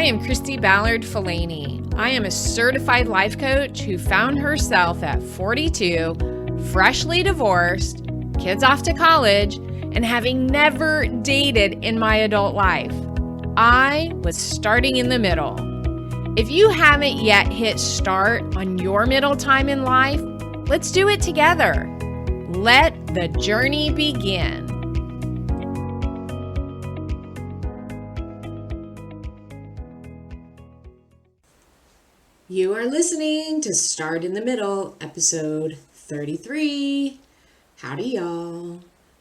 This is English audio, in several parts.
I am Christy Ballard Fellaini. I am a certified life coach who found herself at 42, freshly divorced, kids off to college, and having never dated in my adult life. I was starting in the middle. If you haven't yet hit start on your middle time in life, let's do it together. Let the journey begin. You are listening to Start in the Middle, episode 33. Howdy, y'all.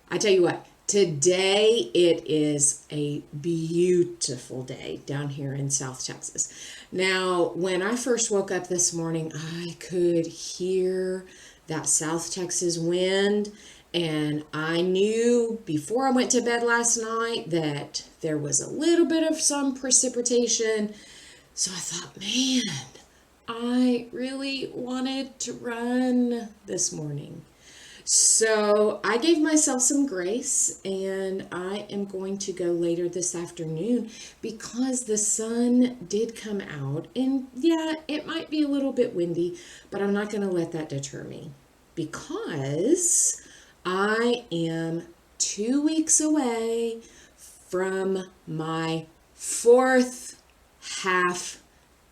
I tell you what, today it is a beautiful day down here in South Texas. Now, when I first woke up this morning, I could hear that South Texas wind, and I knew before I went to bed last night that there was a little bit of some precipitation. So I thought, man, I really wanted to run this morning. So I gave myself some grace, and I am going to go later this afternoon because the sun did come out. And yeah, it might be a little bit windy, but I'm not going to let that deter me because I am 2 weeks away from my fourth half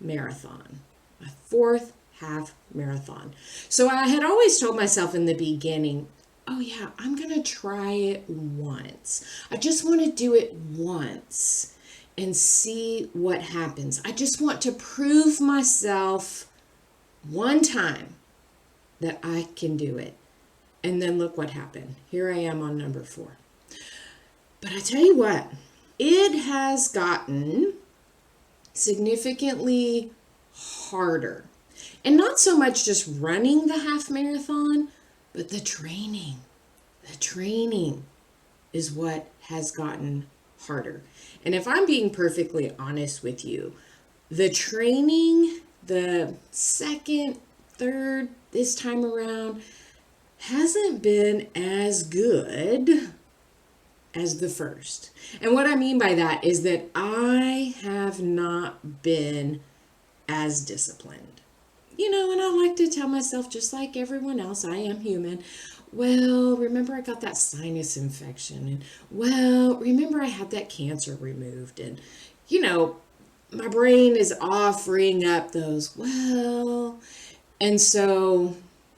marathon. My fourth half marathon. So I had always told myself in the beginning, oh yeah, I'm going to try it once. I just want to do it once and see what happens. I just want to prove myself one time that I can do it. And then look what happened. Here I am on number 4. But I tell you what, it has gotten significantly harder. And not so much just running the half marathon, but the training. The training is what has gotten harder. And if I'm being perfectly honest with you, the training, the second, third, this time around, hasn't been as good as the first. And what I mean by that is that I have not been as disciplined. You know, and I like to tell myself, just like everyone else, I am human. Well, remember I got that sinus infection, and well, remember I had that cancer removed, and you know, my brain is offering up those, well, and so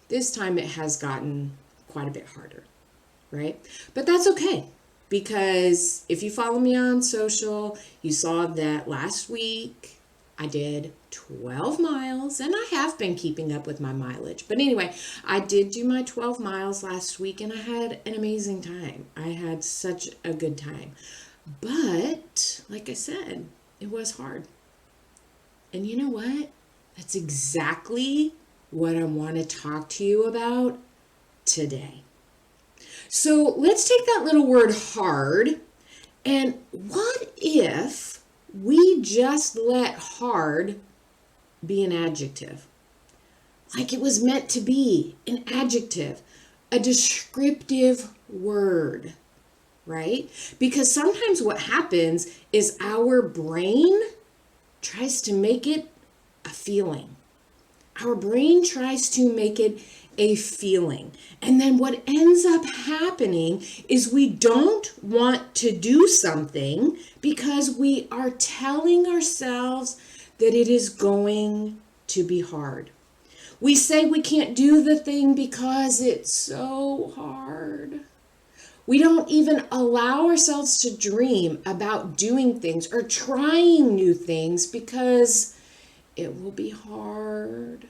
this time it has gotten quite a bit harder, right? But that's okay. Because if you follow me on social, you saw that last week I did 12 miles, and I have been keeping up with my mileage. But anyway, I did do my 12 miles last week, and I had an amazing time. I had such a good time. But, like I said, it was hard. And you know what? That's exactly what I want to talk to you about today. So let's take that little word hard, and what if we just let hard be an adjective? Like it was meant to be an adjective, a descriptive word, right? Because sometimes what happens is our brain tries to make it a feeling. Our brain tries to make it a feeling. And then what ends up happening is we don't want to do something because we are telling ourselves that it is going to be hard. We say we can't do the thing because it's so hard. We don't even allow ourselves to dream about doing things or trying new things because it will be hard.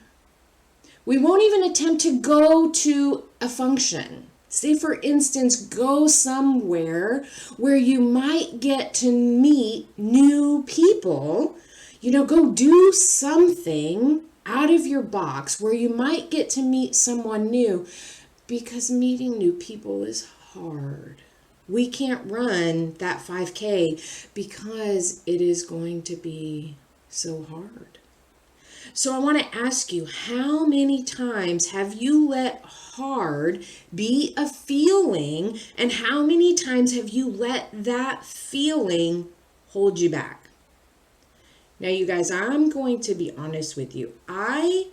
We won't even attempt to go to a function. Say, for instance, go somewhere where you might get to meet new people. You know, go do something out of your box where you might get to meet someone new, because meeting new people is hard. We can't run that 5K because it is going to be so hard. So I want to ask you, how many times have you let hard be a feeling, and how many times have you let that feeling hold you back? Now, you guys, I'm going to be honest with you. I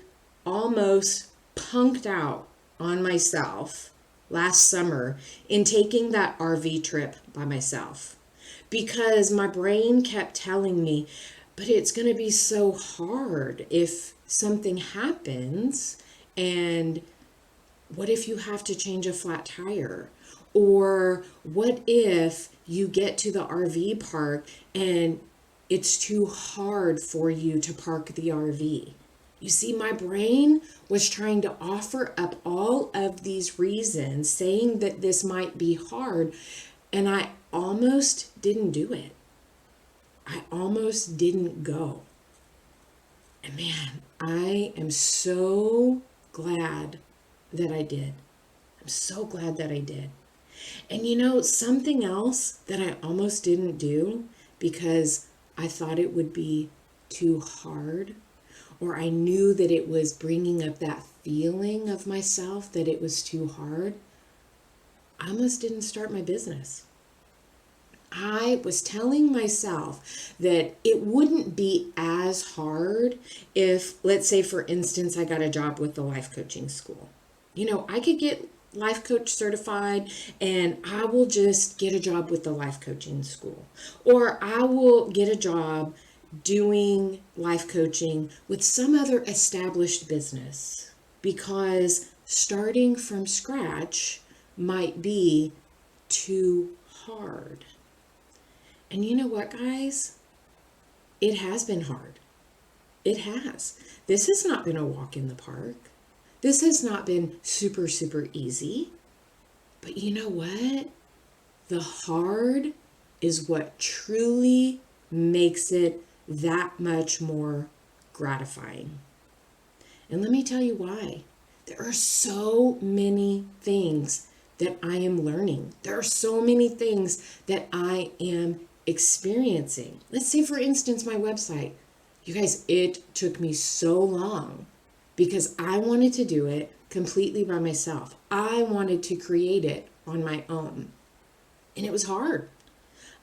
almost punked out on myself last summer in taking that RV trip by myself because my brain kept telling me, but it's going to be so hard if something happens, and what if you have to change a flat tire? Or what if you get to the RV park and it's too hard for you to park the RV? You see, my brain was trying to offer up all of these reasons, saying that this might be hard, and I almost didn't do it. I almost didn't go. And man, I am so glad that I did. I'm so glad that I did. And you know, something else that I almost didn't do because I thought it would be too hard, or I knew that it was bringing up that feeling of myself that it was too hard, I almost didn't start my business. I was telling myself that it wouldn't be as hard if, let's say, for instance, I got a job with the life coaching school. You know, I could get life coach certified and I will just get a job with the life coaching school. Or I will get a job doing life coaching with some other established business, because starting from scratch might be too hard. And you know what, guys? It has been hard. It has. This has not been a walk in the park. This has not been super, super easy. But you know what? The hard is what truly makes it that much more gratifying. And let me tell you why. There are so many things that I am learning. There are so many things that I am experiencing. Let's say, for instance, my website. You guys, it took me so long because I wanted to do it completely by myself. I wanted to create it on my own. And it was hard.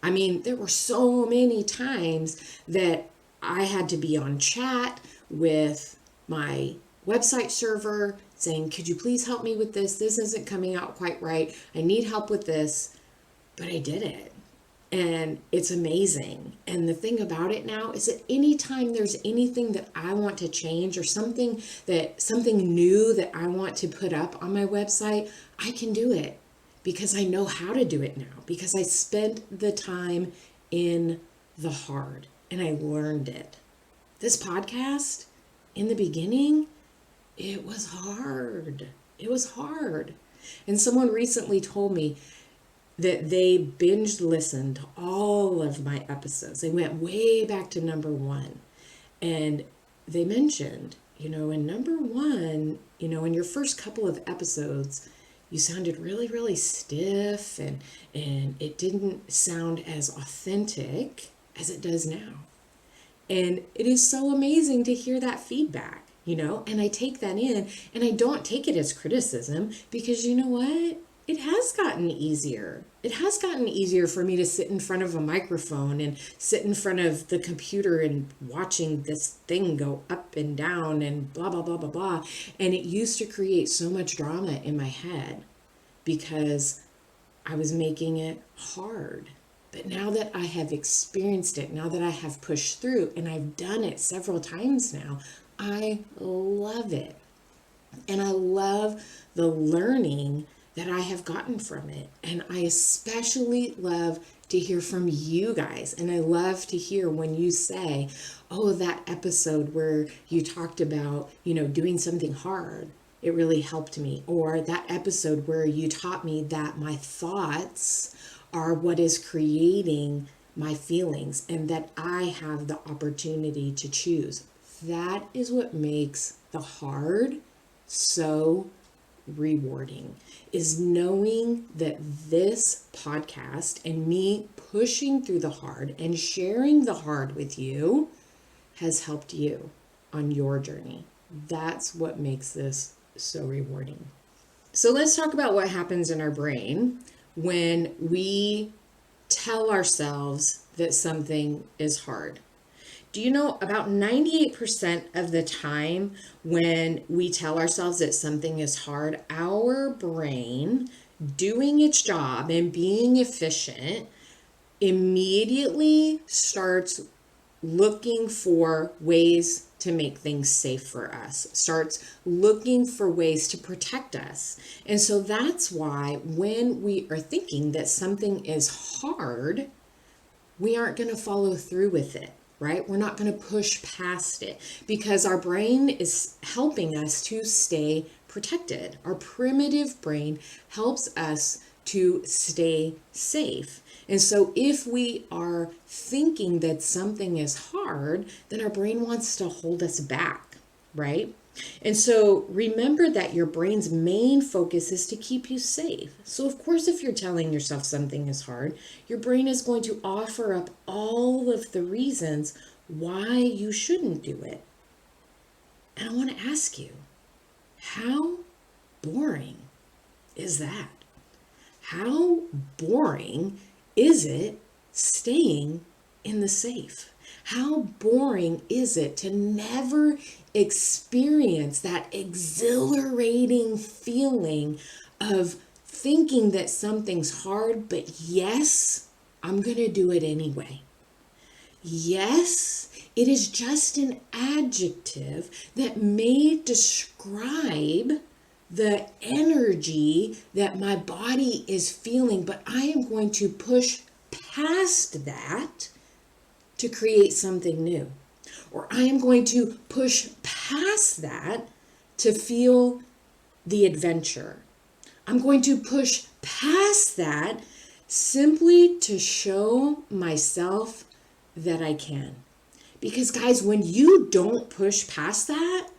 I mean, there were so many times that I had to be on chat with my website server saying, could you please help me with this? This isn't coming out quite right. I need help with this. But I did it. And it's amazing. And the thing about it now is that anytime there's anything that I want to change or something new that I want to put up on my website, I can do it because I know how to do it now, because I spent the time in the hard and I learned it. This podcast, in the beginning, it was hard. It was hard. And someone recently told me that they binge listened to all of my episodes. They went way back to number 1. And they mentioned, in number 1, in your first couple of episodes, you sounded really, really stiff and it didn't sound as authentic as it does now. And it is so amazing to hear that feedback, and I take that in and I don't take it as criticism, because you know what? It has gotten easier. It has gotten easier for me to sit in front of a microphone and sit in front of the computer and watching this thing go up and down and blah, blah, blah, blah, blah. And it used to create so much drama in my head because I was making it hard. But now that I have experienced it, now that I have pushed through, and I've done it several times now, I love it. And I love the learning that I have gotten from it. And I especially love to hear from you guys. And I love to hear when you say, oh, that episode where you talked about, doing something hard, it really helped me. Or that episode where you taught me that my thoughts are what is creating my feelings and that I have the opportunity to choose. That is what makes the hard so rewarding, is knowing that this podcast and me pushing through the hard and sharing the hard with you has helped you on your journey. That's what makes this so rewarding. So let's talk about what happens in our brain when we tell ourselves that something is hard. Do you know about 98% of the time when we tell ourselves that something is hard, our brain doing its job and being efficient immediately starts looking for ways to make things safe for us, starts looking for ways to protect us. And so that's why when we are thinking that something is hard, we aren't going to follow through with it, right? We're not going to push past it because our brain is helping us to stay protected. Our primitive brain helps us to stay safe. And so if we are thinking that something is hard, then our brain wants to hold us back, right? And so remember that your brain's main focus is to keep you safe. So of course, if you're telling yourself something is hard, your brain is going to offer up all of the reasons why you shouldn't do it. And I want to ask you, how boring is that? How boring is it staying in the safe? How boring is it to never experience that exhilarating feeling of thinking that something's hard, but yes, I'm going to do it anyway. Yes, it is just an adjective that may describe the energy that my body is feeling, but I am going to push past that to create something new. Or I am going to push past that to feel the adventure. I'm going to push past that simply to show myself that I can. Because guys, when you don't push past that,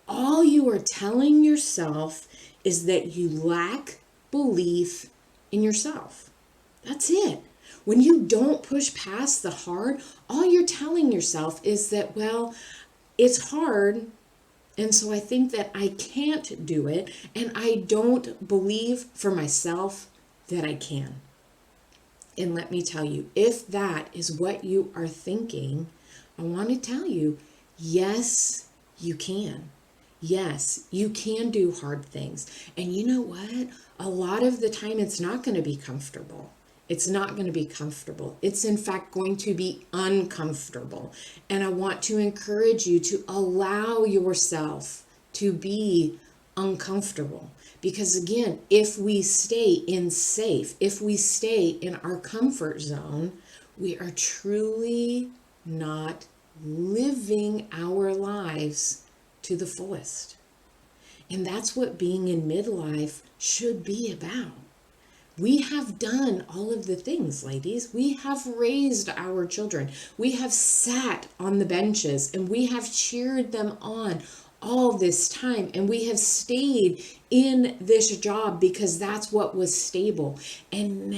all you are telling yourself is that you lack belief in yourself. That's it. When you don't push past the hard, all you're telling yourself is that, well, it's hard, and so I think that I can't do it, and I don't believe for myself that I can. And let me tell you, if that is what you are thinking, I want to tell you, yes, you can. Yes, you can do hard things. And you know what? A lot of the time, it's not going to be comfortable. It's not going to be comfortable. It's in fact going to be uncomfortable. And I want to encourage you to allow yourself to be uncomfortable. Because again, if we stay in safe, if we stay in our comfort zone, we are truly not living our lives to the fullest. And that's what being in midlife should be about. We have done all of the things, ladies. We have raised our children. We have sat on the benches and we have cheered them on all this time. And we have stayed in this job because that's what was stable. And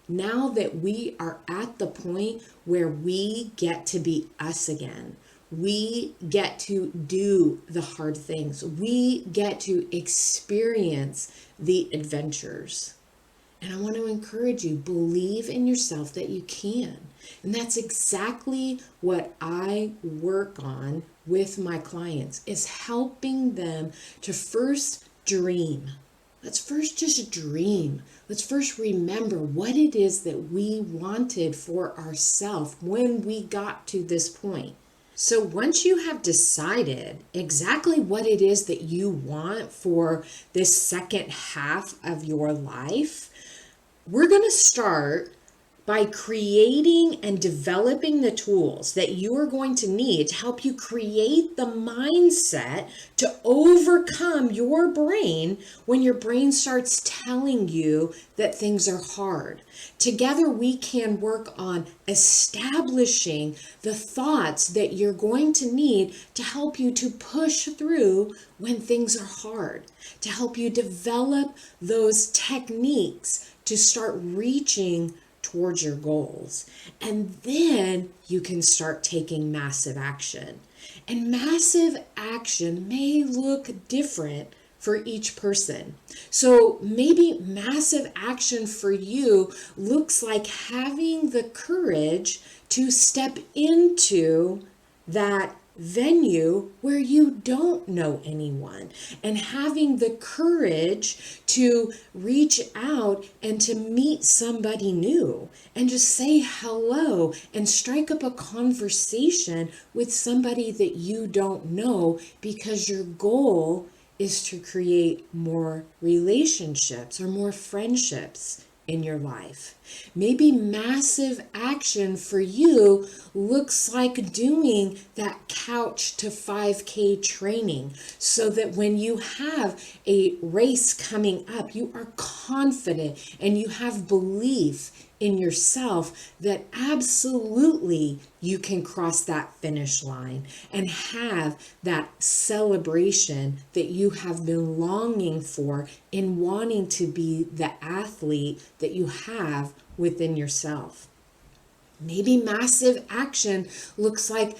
now that we are at the point where we get to be us again, we get to do the hard things. We get to experience the adventures. And I want to encourage you, believe in yourself that you can. And that's exactly what I work on with my clients, is helping them to first dream. Let's first just dream. Let's first remember what it is that we wanted for ourselves when we got to this point. So once you have decided exactly what it is that you want for this second half of your life, we're going to start by creating and developing the tools that you are going to need to help you create the mindset to overcome your brain when your brain starts telling you that things are hard. Together, we can work on establishing the thoughts that you're going to need to help you to push through when things are hard, to help you develop those techniques to start reaching towards your goals. And then you can start taking massive action. And massive action may look different for each person. So maybe massive action for you looks like having the courage to step into that venue where you don't know anyone, and having the courage to reach out and to meet somebody new and just say hello and strike up a conversation with somebody that you don't know, because your goal is to create more relationships or more friendships in your life. Maybe massive action for you looks like doing that couch to 5K training, so that when you have a race coming up, you are confident and you have belief in yourself that absolutely you can cross that finish line and have that celebration that you have been longing for in wanting to be the athlete that you have within yourself. Maybe massive action looks like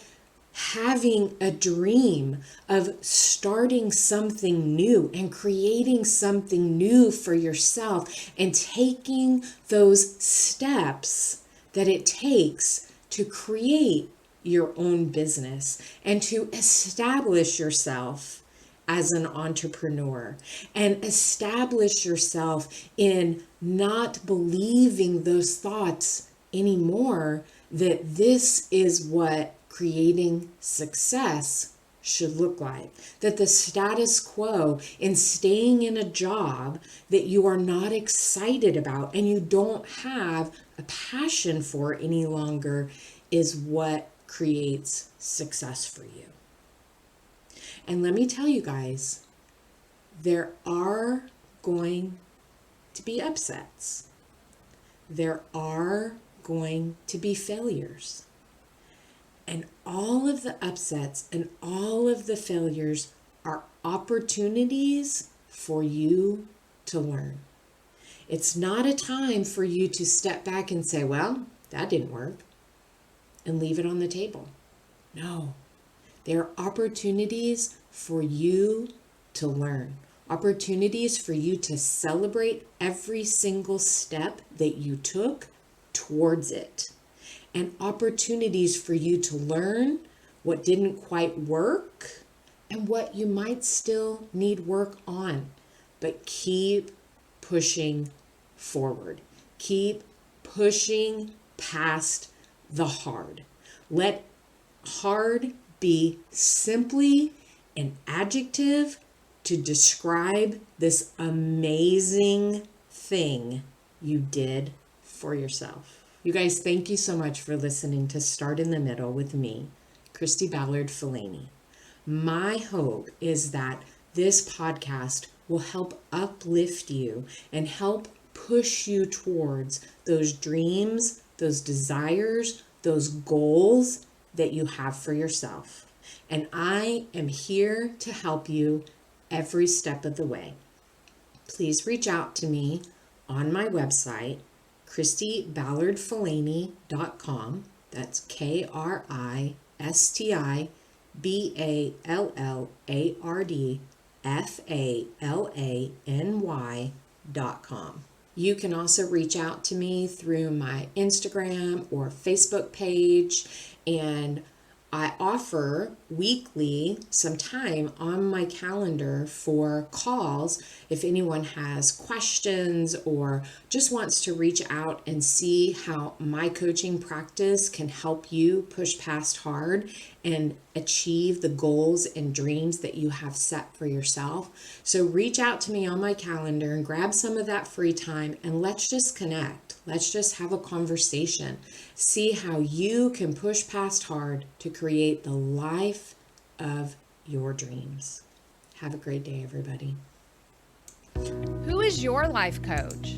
having a dream of starting something new and creating something new for yourself, and taking those steps that it takes to create your own business and to establish yourself as an entrepreneur, and establish yourself in not believing those thoughts anymore, that this is what creating success should look like. That the status quo in staying in a job that you are not excited about and you don't have a passion for any longer is what creates success for you. And let me tell you guys, there are going to be upsets. There are going to be failures. And all of the upsets and all of the failures are opportunities for you to learn. It's not a time for you to step back and say, well, that didn't work, and leave it on the table. No, there are opportunities for you to learn, opportunities for you to celebrate every single step that you took towards it, and opportunities for you to learn what didn't quite work and what you might still need work on. But keep pushing forward. Keep pushing past the hard. Let hard be simply an adjective to describe this amazing thing you did for yourself. You guys, thank you so much for listening to Start in the Middle with me, Christy Ballard-Filani. My hope is that this podcast will help uplift you and help push you towards those dreams, those desires, those goals that you have for yourself. And I am here to help you every step of the way. Please reach out to me on my website, ChristyBallardFilani.com. That's KristyBallardFalany.com. You can also reach out to me through my Instagram or Facebook page, and I offer weekly some time on my calendar for calls if anyone has questions or just wants to reach out and see how my coaching practice can help you push past hard and achieve the goals and dreams that you have set for yourself. So reach out to me on my calendar and grab some of that free time, and let's just connect. Let's just have a conversation. See how you can push past hard to create the life of your dreams. Have a great day, everybody. Who is your life coach?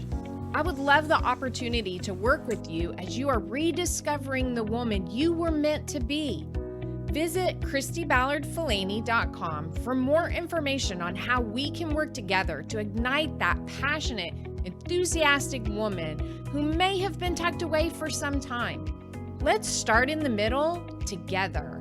I would love the opportunity to work with you as you are rediscovering the woman you were meant to be. Visit ChristyBallardFilani.com for more information on how we can work together to ignite that passionate, enthusiastic woman who may have been tucked away for some time. Let's start in the middle together.